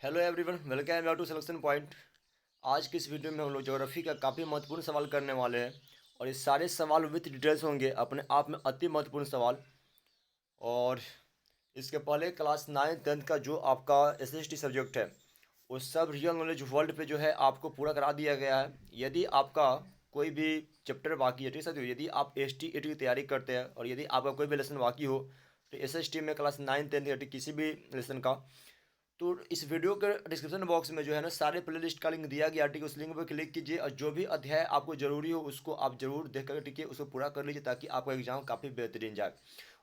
Hello everyone, welcome back to selection point. आज की इस वीडियो में हम लोग ज्योग्राफी का काफ़ी महत्वपूर्ण सवाल करने वाले हैं और ये सारे सवाल विथ डिटेल्स होंगे, अपने आप में अति महत्वपूर्ण सवाल। और इसके पहले क्लास 9 10 का जो आपका एसएसटी सब्जेक्ट है वो सब रियल नॉलेज वर्ल्ड पे जो है आपको पूरा करा दिया गया है। यदि आपका कोई भी चैप्टर बाकी है, ठीक है, यदि आप एस टी की तैयारी करते हैं और यदि आपका कोई भी लेसन बाकी हो तो एस टी में क्लास 9 10 किसी भी लेसन का, तो इस वीडियो के डिस्क्रिप्शन बॉक्स में जो है ना सारे प्ले लिस्ट का लिंक दिया गया। ठीक है, उस लिंक पर क्लिक कीजिए और जो भी अध्याय आपको जरूरी हो उसको आप जरूर देख कर, ठीक है, उसको पूरा कर लीजिए ताकि आपका एग्जाम काफ़ी बेहतरीन जाए।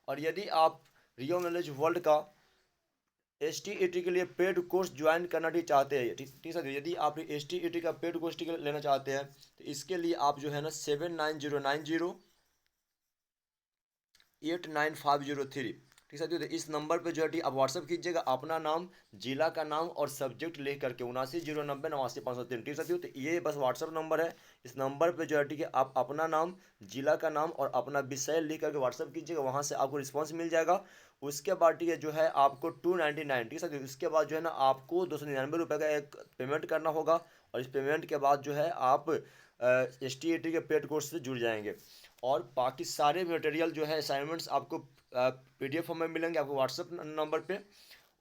और यदि आप रियल नॉलेज वर्ल्ड का एस टी ई टी के लिए पेड कोर्स ज्वाइन करना भी चाहते हैं, ठीक ठीक है, यदि आप एस टी ई टी का पेड कोर्स लेना चाहते हैं तो इसके लिए आप जो है ना 7909089503, ठीक है, तो इस नंबर पे जो है आप व्हाट्सअप कीजिएगा अपना नाम, जिला का नाम और सब्जेक्ट लिख करके 7909098503, ठीक है। तो ये बस व्हाट्सअप नंबर है। इस नंबर पे जो है, ठीक है, आप अपना नाम, जिला का नाम और अपना विषय लिख करके व्हाट्सअप कीजिएगा, वहाँ से आपको रिस्पॉन्स मिल जाएगा। उसके बाद, ठीक है, जो है आपको 299, ठीक है, उसके बाद जो है ना आपको 299 रुपये का एक पेमेंट करना होगा। और इस पेमेंट के बाद जो है आप एस टी ए टी के पेड कोर्स से जुड़ जाएंगे। और बाकी सारे मटेरियल जो है असाइनमेंट्स आपको पीडीएफ फॉर्म में मिलेंगे आपको व्हाट्सएप नंबर पे।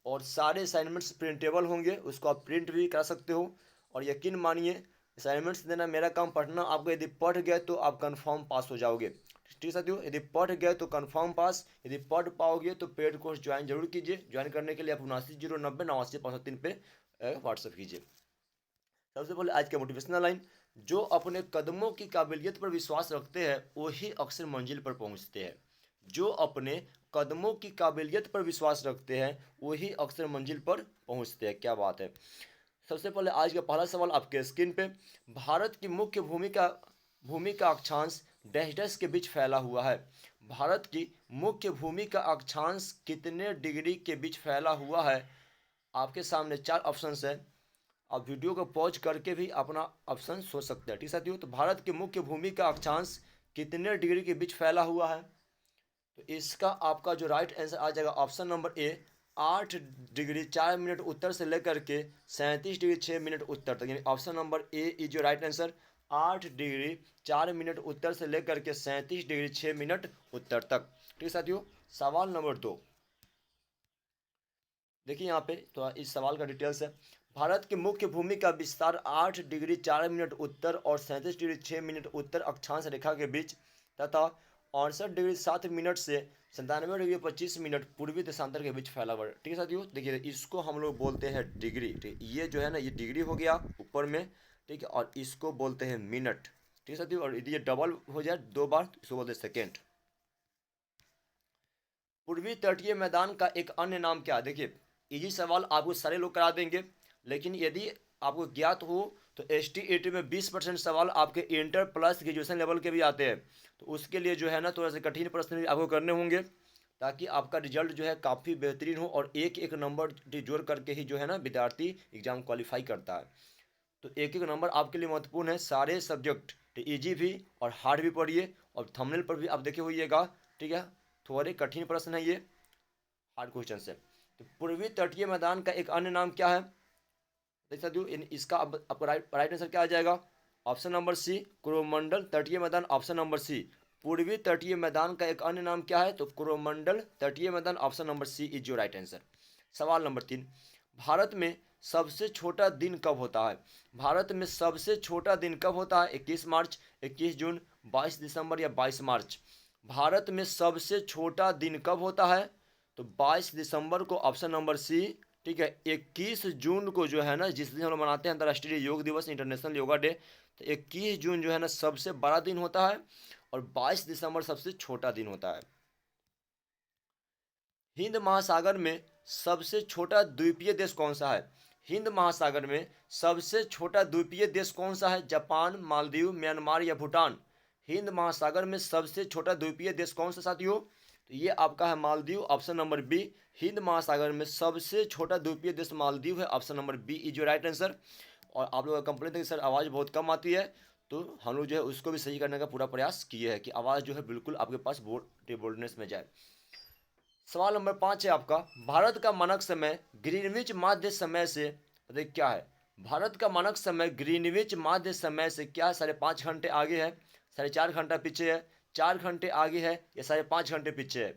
और सारे असाइनमेंट्स प्रिंटेबल होंगे, उसको आप प्रिंट भी करा सकते हो। और यकीन मानिए, असाइनमेंट्स देना मेरा काम, पढ़ना आपको, यदि पढ़ गए तो आप कंफर्म पास हो जाओगे। ठीक है साथियों, यदि पढ़ गए तो कंफर्म पास, यदि पढ़ पाओगे तो पेड कोर्स ज्वाइन जरूर कीजिए। ज्वाइन करने के लिए आप 7909098503 पे व्हाट्सएप कीजिए। सबसे पहले आज का मोटिवेशनल लाइन: जो अपने कदमों की काबिलियत पर विश्वास रखते हैं वही अक्सर मंजिल पर पहुंचते हैं। जो अपने कदमों की काबिलियत पर विश्वास रखते हैं वही अक्सर मंजिल पर पहुंचते हैं। क्या बात है। सबसे पहले आज का पहला सवाल आपके स्क्रीन पे: भारत की मुख्य भूमि का अक्षांश डैश डैश के बीच फैला हुआ है। भारत की मुख्य भूमि का अक्षांश कितने डिग्री के बीच फैला हुआ है? आपके सामने चार ऑप्शंस है। आप वीडियो को पॉज करके भी अपना ऑप्शन सोच सकते हैं। ठीक साथियों, तो भारत की मुख्य भूमि का अक्षांश कितने डिग्री के बीच फैला हुआ है? तो इसका आपका जो राइट आंसर आ जाएगा option number A, 8 degree 4 minute उत्तर से लेकर के 37 डिग्री 6 मिनट उत्तर तक, यानी option number A is your right answer. 8 degree 4 minute उत्तर से लेकर के 37 डिग्री 6 मिनट उत्तर तक। ठीक है साथियों, सवाल नंबर 2 देखिए यहाँ पे, तो इस सवाल का डिटेल्स है: भारत की मुख्य भूमि का विस्तार 8 डिग्री 4 मिनट उत्तर और 37 डिग्री 6 मिनट उत्तर अक्षांश रेखा के बीच तथा 68 डिग्री 7 मिनट से 97 डिग्री 25 मिनट पूर्वी देशांतर के बीच फैला हुआ है। ठीक है साथियों, देखिए इसको हम लोग बोलते हैं डिग्री। ठीक, ये जो है ना, ये डिग्री हो गया ऊपर में, ठीक है, और इसको बोलते हैं मिनट। ठीक है साथियों, और यदि ये डबल हो जाए दो बार तो इसको बोलते हैं सेकेंड। पूर्वी तटीय मैदान का एक अन्य नाम क्या है? देखिए, इजी सवाल आपको सारे लोग करा देंगे, लेकिन यदि आपको ज्ञात हो तो एस टी ए टी में 20% सवाल आपके इंटर प्लस ग्रेजुएशन लेवल के भी आते हैं। तो उसके लिए जो है ना थोड़ा सा कठिन प्रश्न भी आपको करने होंगे ताकि आपका रिजल्ट जो है काफ़ी बेहतरीन हो। और एक एक नंबर जोड़ करके ही जो है ना विद्यार्थी एग्जाम क्वालिफाई करता है। तो एक एक नंबर आपके लिए महत्वपूर्ण है। सारे सब्जेक्ट इजी भी और हार्ड भी पढ़िए, और थंबनेल पर भी आप देखे होइएगा। ठीक है, थोड़े कठिन प्रश्न है ये, हार्ड क्वेश्चन है। तो पूर्वी तटीय मैदान का एक अन्य नाम क्या है? देख सकते हो इसका आपका राइट आंसर क्या आ जाएगा? ऑप्शन नंबर सी, कोरोमंडल तटीय मैदान। ऑप्शन नंबर सी, पूर्वी तटीय मैदान का एक अन्य नाम क्या है? तो कोरोमंडल तटीय मैदान। Option number C is your right answer. सवाल नंबर 3: भारत में सबसे छोटा दिन कब होता है? भारत में सबसे छोटा दिन कब होता है? 21 मार्च, 21 जून, 22 दिसंबर या 22 मार्च? भारत में सबसे छोटा दिन कब होता है? तो 22 दिसंबर को, ऑप्शन नंबर सी। ठीक है, 21 जून को जो है ना, जिस दिन हम लोग मनाते हैं अंतर्राष्ट्रीय योग दिवस, इंटरनेशनल योगा डे, तो 21 जून जो है ना सबसे बड़ा दिन होता है और 22 दिसंबर सबसे छोटा दिन होता है। हिंद महासागर में सबसे छोटा द्वीपीय देश कौन सा है? हिंद महासागर में सबसे छोटा द्वीपीय देश कौन सा है? जापान, मालदीव, म्यांमार या भूटान? हिंद महासागर में सबसे छोटा द्वीपीय देश कौन सा साथियों? तो ये आपका है Maldives. Option number B, Hind Mahasagar में सबसे छोटा द्वीपीय देश मालदीव है। Option number B is your right answer. और आप लोग कंप्लेन थे कि सर आवाज़ बहुत कम आती है, तो हम लोग जो है उसको भी सही करने का पूरा प्रयास किए हैं कि आवाज़ जो है बिल्कुल आपके पास बोल्डनेस में जाए। सवाल नंबर 5 है आपका, भारत का मानक समय ग्रीनविच माध्य समय से बताइए क्या है। भारत का मानक समय ग्रीनविच माध्य समय से क्या है, 5.5 घंटे आगे है, 4.5 घंटा पीछे है, 4 घंटे आगे है या 5.5 घंटे पीछे है।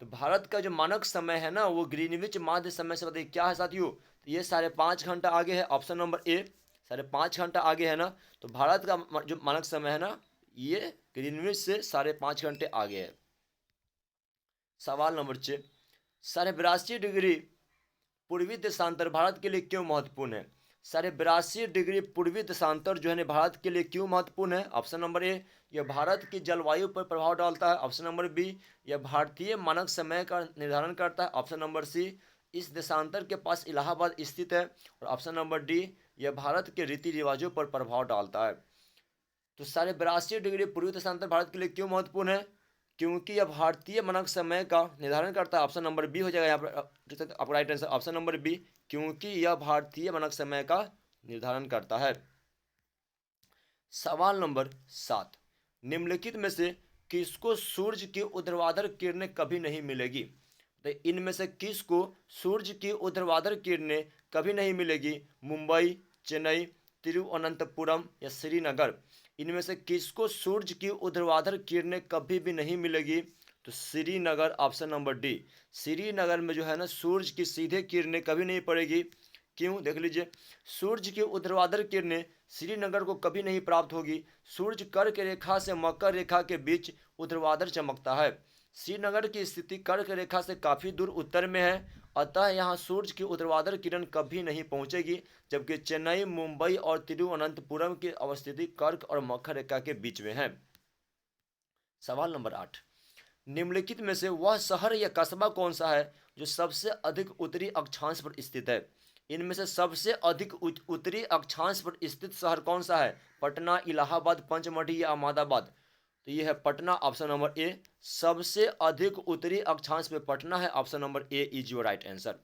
तो भारत का जो मानक समय है ना वो ग्रीनविच माध्य समय से बताइए क्या है साथियों। तो ये 5.5 घंटा आगे है, ऑप्शन नंबर ए 5.5 घंटा आगे है ना। तो भारत का जो मानक समय है ना ये ग्रीनविच से 5.5 घंटे आगे है। सवाल नंबर 6, 82.5 डिग्री पूर्वी देशांतर भारत के लिए क्यों महत्वपूर्ण है। 82.5 डिग्री पूर्वी देशांतर जो है ना भारत के लिए क्यों महत्वपूर्ण है। ऑप्शन नंबर ए, यह भारत की जलवायु पर प्रभाव डालता है। ऑप्शन नंबर बी, यह भारतीय मानक समय का निर्धारण करता है। ऑप्शन नंबर सी, इस देशांतर के पास इलाहाबाद स्थित है। और ऑप्शन नंबर डी, यह भारत के रीति रिवाजों पर प्रभाव डालता है। तो 82.5 डिग्री पूर्वी देशांतर भारत के लिए क्यों महत्वपूर्ण है, क्योंकि यह भारतीय मानक समय का निर्धारण करता है। ऑप्शन नंबर बी हो जाएगा यहाँ पर आपका right answer, option number B, क्योंकि यह भारतीय मानक समय का निर्धारण करता है। सवाल नंबर 7, निम्नलिखित में से किसको सूर्य की ऊर्ध्वाधर किरणें कभी नहीं मिलेगी। तो इनमें से किसको सूर्य की ऊर्ध्वाधर किरणें कभी नहीं मिलेगी। मुंबई, चेन्नई, तिरुवनंतपुरम या श्रीनगर। इनमें से किसको सूर्य की ऊर्ध्वाधर किरणें कभी भी नहीं मिलेगी। तो Srinagar, option number D. Srinagar में जो है ना सूर्य की सीधे किरणें कभी नहीं पड़ेगी। क्यों, देख लीजिए, सूर्य की ऊर्ध्वाधर किरणें श्रीनगर को कभी नहीं प्राप्त होगी। सूर्य कर्क रेखा से मकर रेखा के बीच ऊर्ध्वाधर चमकता है। श्रीनगर की स्थिति कर्क रेखा से काफ़ी दूर उत्तर में है, अतः यहाँ सूर्य की ऊर्ध्वाधर किरण कभी नहीं पहुँचेगी। जबकि चेन्नई, मुंबई और तिरुवनंतपुरम की अवस्थिति कर्क और मकर रेखा के बीच में है। सवाल नंबर 8, निम्नलिखित में से वह शहर या कस्बा कौन सा है जो सबसे अधिक उत्तरी अक्षांश पर स्थित है। इनमें से सबसे अधिक उत्तरी अक्षांश पर स्थित शहर कौन सा है। पटना, इलाहाबाद, पंचमढ़ी या अहमदाबाद। तो ये है पटना, ऑप्शन नंबर ए। सबसे अधिक उत्तरी अक्षांश पे पटना है, option number A is your right answer.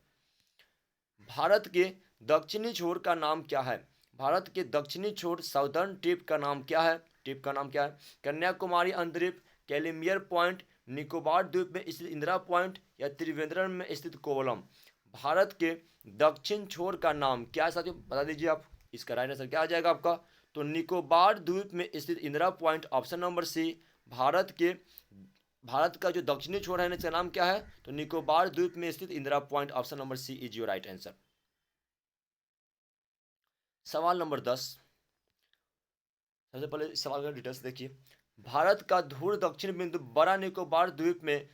Bharat के दक्षिणी छोर का नाम क्या है। भारत के दक्षिणी छोर साउदर्न टिप का नाम क्या है। टिप का नाम क्या है। कन्याकुमारी अंतरिप, कैलिमियर पॉइंट, निकोबार द्वीप में स्थित इंदिरा पॉइंट या त्रिवेंद्रम में स्थित कोवलम। भारत के दक्षिण छोर का नाम क्या है साथियों, बता दीजिए आप। इसका राइट आंसर क्या आ जाएगा आपका। तो निकोबार द्वीप में स्थित Indira point, option number C. Bharat का जो दक्षिणी छोर है इसका नाम क्या है। तो निकोबार द्वीप में स्थित Indira point, option number C is your right answer. सवाल नंबर 10, सबसे पहले इस सवाल का डिटेल्स देखिए। भारत का धूर दक्षिण बिंदु बड़ा निकोबार द्वीप में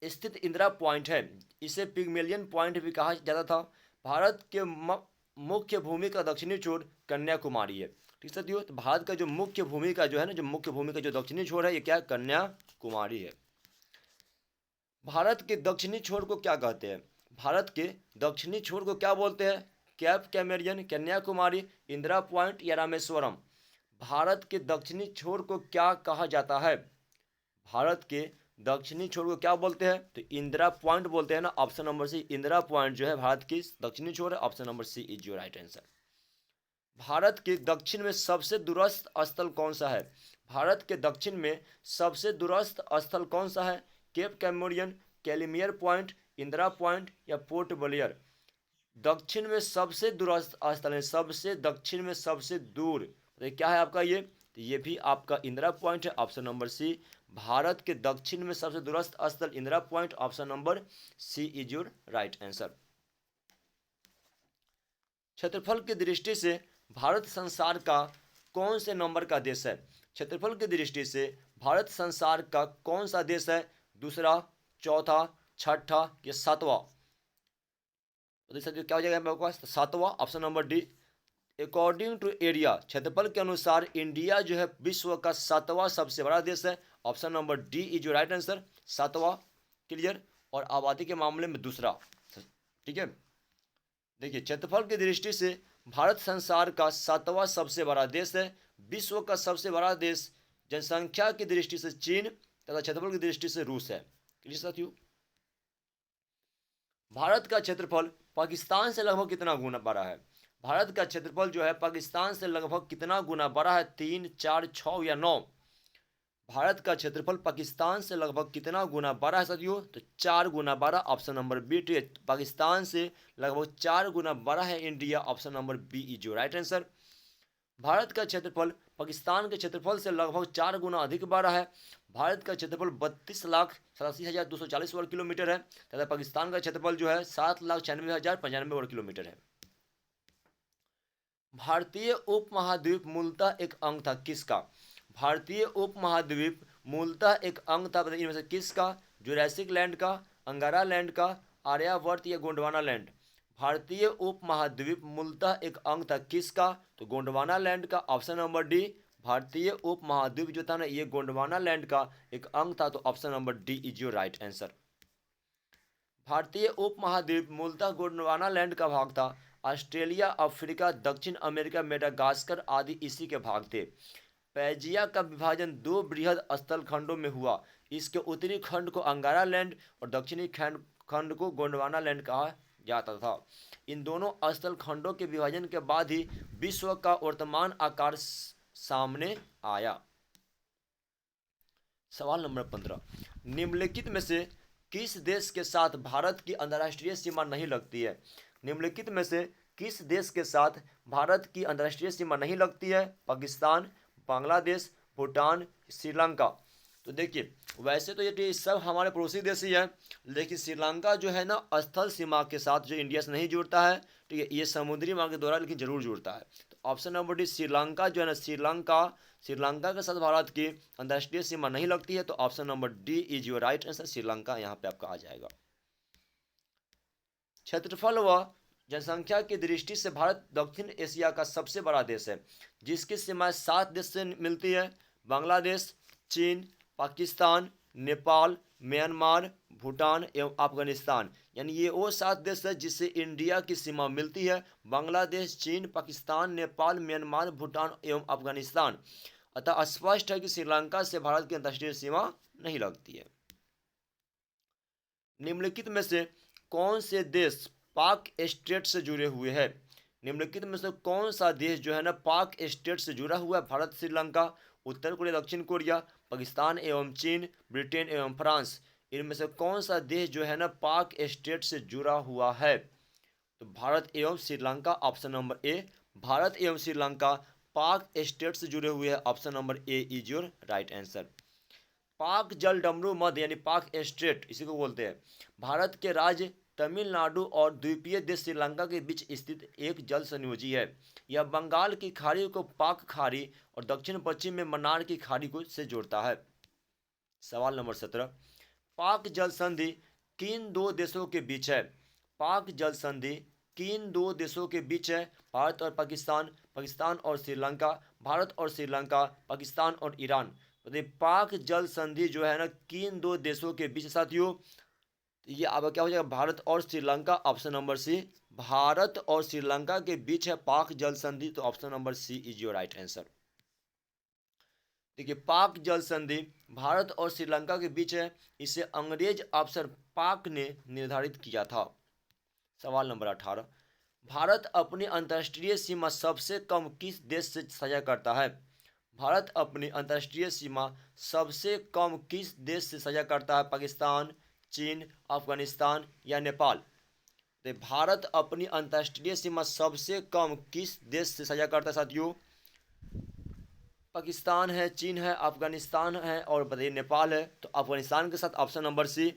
स्थित इंदिरा पॉइंट है। इसे पिग्मेलियन पॉइंट भी कहा जाता था। भारत के मुख्य भूमि का दक्षिणी छोर कन्याकुमारी है। ठीक है, तो भारत का जो मुख्य भूमि का जो है ना, जो मुख्य भूमि का जो दक्षिणी छोर है ये क्या है, कन्याकुमारी है। भारत के दक्षिणी छोर को क्या कहते हैं। भारत के दक्षिणी छोर को क्या बोलते हैं। कैप कैमेरियन, कन्याकुमारी, इंदिरा पॉइंट या रामेश्वरम। भारत के दक्षिणी छोर को क्या कहा जाता है। भारत के दक्षिणी छोर को क्या बोलते हैं। तो इंदिरा पॉइंट बोलते हैं ना, option number C Indira point जो है भारत की दक्षिणी छोर है, option number C is your right answer. Bharat के दक्षिण में सबसे दूरस्थ स्थल कौन सा है। भारत के दक्षिण में सबसे दूरस्थ स्थल कौन सा है। केप कैमोरियन, कैलिमियर पॉइंट, इंदिरा पॉइंट या पोर्ट ब्लेयर। दक्षिण में सबसे दूरस्थ स्थल है, सबसे दक्षिण में सबसे दूर, तो क्या है आपका ये। तो ये भी आपका इंदिरा पॉइंट है, ऑप्शन नंबर सी। भारत के दक्षिण में सबसे दूरस्थ स्थल Indira point, option number C is your right answer. क्षेत्रफल की दृष्टि से भारत संसार का कौन से नंबर का देश है। क्षेत्रफल की दृष्टि से भारत संसार का कौन सा देश है। दूसरा, चौथा, छठा या सातवां। तो देख सकते हो क्या हो जाएगा मेरे पास, सातवां, option number D. According to area, क्षेत्रफल के अनुसार इंडिया जो है विश्व का सातवां सबसे बड़ा देश है, option number D is your right answer, सातवां। क्लियर। और आबादी के मामले में दूसरा। ठीक है, देखिए क्षेत्रफल की दृष्टि से भारत संसार का सातवां सबसे बड़ा देश है। विश्व का सबसे बड़ा देश जनसंख्या की दृष्टि से चीन तथा क्षेत्रफल की दृष्टि से रूस है। क्लियर साथियों। भारत का क्षेत्रफल पाकिस्तान से लगभग कितना गुना बड़ा है। भारत का क्षेत्रफल जो है पाकिस्तान से लगभग कितना गुना बड़ा है। 3, 4, 6 या 9। भारत का क्षेत्रफल पाकिस्तान से लगभग कितना गुना बड़ा है साथियों? तो 4 गुना बड़ा, ऑप्शन नंबर बी। ठीक है, पाकिस्तान से लगभग 4 गुना बड़ा है India, option number B is your right answer. Bharat का क्षेत्रफल पाकिस्तान के क्षेत्रफल से लगभग 4 गुना अधिक बड़ा है। भारत का क्षेत्रफल 32,87,240 वर्ग किलोमीटर है तथा पाकिस्तान का क्षेत्रफल जो है 7,96,095 वर्ग किलोमीटर है। भारतीय उपमहाद्वीप मूलतः एक अंग था किसका? भारतीय उपमहाद्वीप मूलतः एक अंग था, बताइए इनमें से किसका? जुरासिक लैंड का, अंगारा लैंड का, आर्यावर्त या गोंडवाना लैंड? भारतीय उपमहाद्वीप मूलतः एक अंग था किसका? तो गोंडवाना लैंड का, ऑप्शन नंबर डी। भारतीय उपमहाद्वीप जो था ना, ये गोंडवाना लैंड का एक अंग था, तो option number D is your right answer. भारतीय उपमहाद्वीप मूलतः गोंडवाना लैंड का भाग था। ऑस्ट्रेलिया, अफ्रीका, दक्षिण अमेरिका, मेडागास्कर आदि इसी के भाग थे। पैजिया का विभाजन दो बृहद स्थल खंडों में हुआ। इसके उत्तरी खंड को अंगारा लैंड और दक्षिणी खंड को गोंडवाना लैंड कहा जाता था। इन दोनों स्थल खंडों के विभाजन के बाद ही विश्व का वर्तमान आकार सामने आया। सवाल नंबर 15, निम्नलिखित में से किस देश के साथ भारत की अंतर्राष्ट्रीय सीमा नहीं लगती है? निम्नलिखित में से किस देश के साथ भारत की अंतर्राष्ट्रीय सीमा नहीं लगती है? पाकिस्तान, बांग्लादेश, भूटान, श्रीलंका? तो देखिए, वैसे तो ये सब हमारे पड़ोसी देश ही है, लेकिन श्रीलंका जो है ना, स्थल सीमा के साथ जो इंडिया से नहीं जुड़ता है। ठीक है, ये समुद्री मार्ग के द्वारा लेकिन जरूर जुड़ता है। तो ऑप्शन नंबर डी श्रीलंका जो है ना, श्रीलंका के साथ भारत की अंतर्राष्ट्रीय सीमा नहीं लगती है, तो option number D is your right answer. Sri Lanka यहाँ पे आपका आ जाएगा। क्षेत्रफल व जनसंख्या की दृष्टि से भारत दक्षिण एशिया का सबसे बड़ा देश है, जिसकी सीमाएं 7 देश से मिलती है। बांग्लादेश, चीन, पाकिस्तान, नेपाल, म्यांमार, भूटान एवं अफगानिस्तान। यानी ये वो 7 देश है जिससे इंडिया की सीमा मिलती है। बांग्लादेश, चीन, पाकिस्तान, नेपाल, म्यांमार, भूटान एवं अफगानिस्तान। अतः स्पष्ट है कि श्रीलंका से भारत की अंतर्राष्ट्रीय सीमा नहीं लगती है। निम्नलिखित में से कौन से देश पाक स्टेट से जुड़े हुए हैं? निम्नलिखित में से कौन सा देश जो है ना, पाक स्टेट से जुड़ा हुआ है? भारत, श्रीलंका, उत्तर कोरिया, दक्षिण कोरिया, पाकिस्तान एवं चीन, ब्रिटेन एवं फ्रांस। इनमें से कौन सा देश जो है ना, पाक स्टेट से जुड़ा हुआ है? तो भारत एवं श्रीलंका, ऑप्शन नंबर ए। भारत एवं श्रीलंका पाक स्टेट से जुड़े हुए हैं, option number A is your right answer. पाक जल डमरू मध्य यानी पाक स्टेट इसी को बोलते हैं, भारत के राज्य तमिलनाडु और द्वीपीय देश श्रीलंका के बीच स्थित एक जल संयोजी है। यह बंगाल की खाड़ी को पाक खाड़ी और दक्षिण पश्चिम में मन्नार की खाड़ी को से जोड़ता है। सवाल नंबर 17, पाक जल संधि किन दो देशों के बीच है? पाक जल संधि किन दो देशों के बीच है? भारत और पाकिस्तान, पाकिस्तान और श्रीलंका, भारत और श्रीलंका, पाकिस्तान और ईरान। तो पाक जल संधि जो है ना, किन दो देशों के बीच साथियों? ये अब क्या हो जाएगा, भारत और Sri Lanka, option number C. Bharat और श्रीलंका के बीच है पाक जल संधि, तो option number C is your right answer. देखिए, पाक जल संधि भारत और श्रीलंका के बीच है। इसे अंग्रेज अफसर पाक ने निर्धारित किया था। सवाल नंबर 18, भारत अपनी अंतर्राष्ट्रीय सीमा सबसे कम किस देश से साझा करता है? भारत अपनी अंतर्राष्ट्रीय सीमा सबसे कम किस देश से साझा करता है? पाकिस्तान, चीन, अफगानिस्तान या नेपाल? तो भारत अपनी अंतर्राष्ट्रीय सीमा सबसे कम किस देश से साझा करता है साथियों? पाकिस्तान है, चीन है, अफगानिस्तान है और बताइए नेपाल है। तो अफगानिस्तान के साथ ऑप्शन नंबर सी।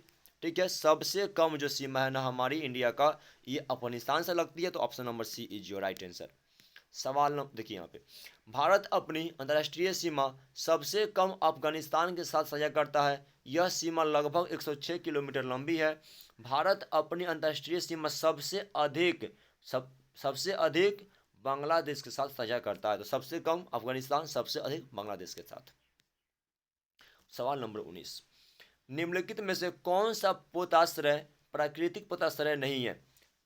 ठीक है, सबसे कम जो सीमा है ना हमारी इंडिया का, ये अफगानिस्तान से लगती है, तो option number C is your right answer. सवाल नंबर देखिए यहाँ पे, भारत अपनी अंतर्राष्ट्रीय सीमा सबसे कम अफगानिस्तान के साथ साझा करता है। यह सीमा लगभग 106 किलोमीटर लंबी है। भारत अपनी अंतर्राष्ट्रीय सीमा सबसे अधिक बांग्लादेश के साथ साझा करता है। तो सबसे कम अफगानिस्तान, सबसे अधिक बांग्लादेश के साथ। सवाल नंबर 19, निम्नलिखित में से कौन सा पोताश्रय प्राकृतिक पोताश्रय नहीं है?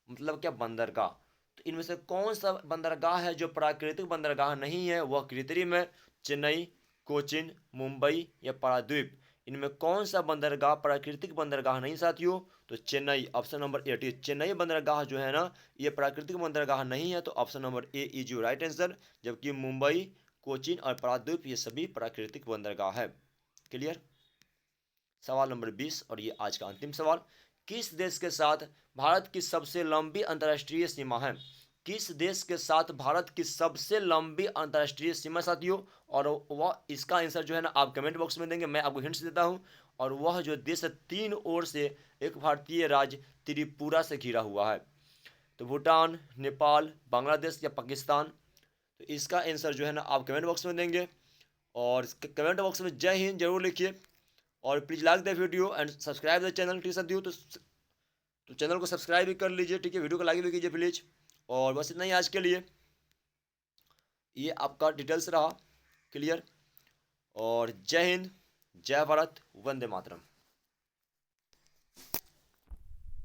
मतलब क्या, बंदरगाह। तो इनमें से कौन सा बंदरगाह है जो प्राकृतिक बंदरगाह नहीं है? वह कृत्रिम है। चेन्नई, कोचिन, मुंबई या पारादीप? इनमें कौन सा बंदरगाह प्राकृतिक बंदरगाह नहीं साथियों? तो चेन्नई, ऑप्शन नंबर 8। चेन्नई बंदरगाह जो है ना, ये प्राकृतिक बंदरगाह नहीं है, तो option number A is your right answer. जबकि मुंबई, कोचिन और पारादीप ये सभी प्राकृतिक बंदरगाह है। क्लियर। सवाल नंबर 20 और ये आज का अंतिम सवाल, किस देश के साथ भारत की सबसे लंबी अंतर्राष्ट्रीय सीमा है? किस देश के साथ भारत की सबसे लंबी अंतर्राष्ट्रीय सीमा साथियों? और वह इसका आंसर जो है ना आप कमेंट बॉक्स में देंगे, मैं आपको हिंट्स देता हूं। और वह जो देश है तीन ओर से एक भारतीय राज्य त्रिपुरा से घिरा हुआ है। तो भूटान, नेपाल, बांग्लादेश या पाकिस्तान? तो इसका आंसर जो है ना आप कमेंट बॉक्स में देंगे। और कमेंट बॉक्स में जय हिंद जरूर लिखिए। और please like the video and subscribe the channel. ठीक साथियों, तो चैनल को सब्सक्राइब भी कर लीजिए, ठीक है, वीडियो को लाइक भी कीजिए प्लीज़। और बस इतना ही आज के लिए, ये आपका डिटेल्स रहा। क्लियर। और जय हिंद, जय भारत, वंदे मातरम।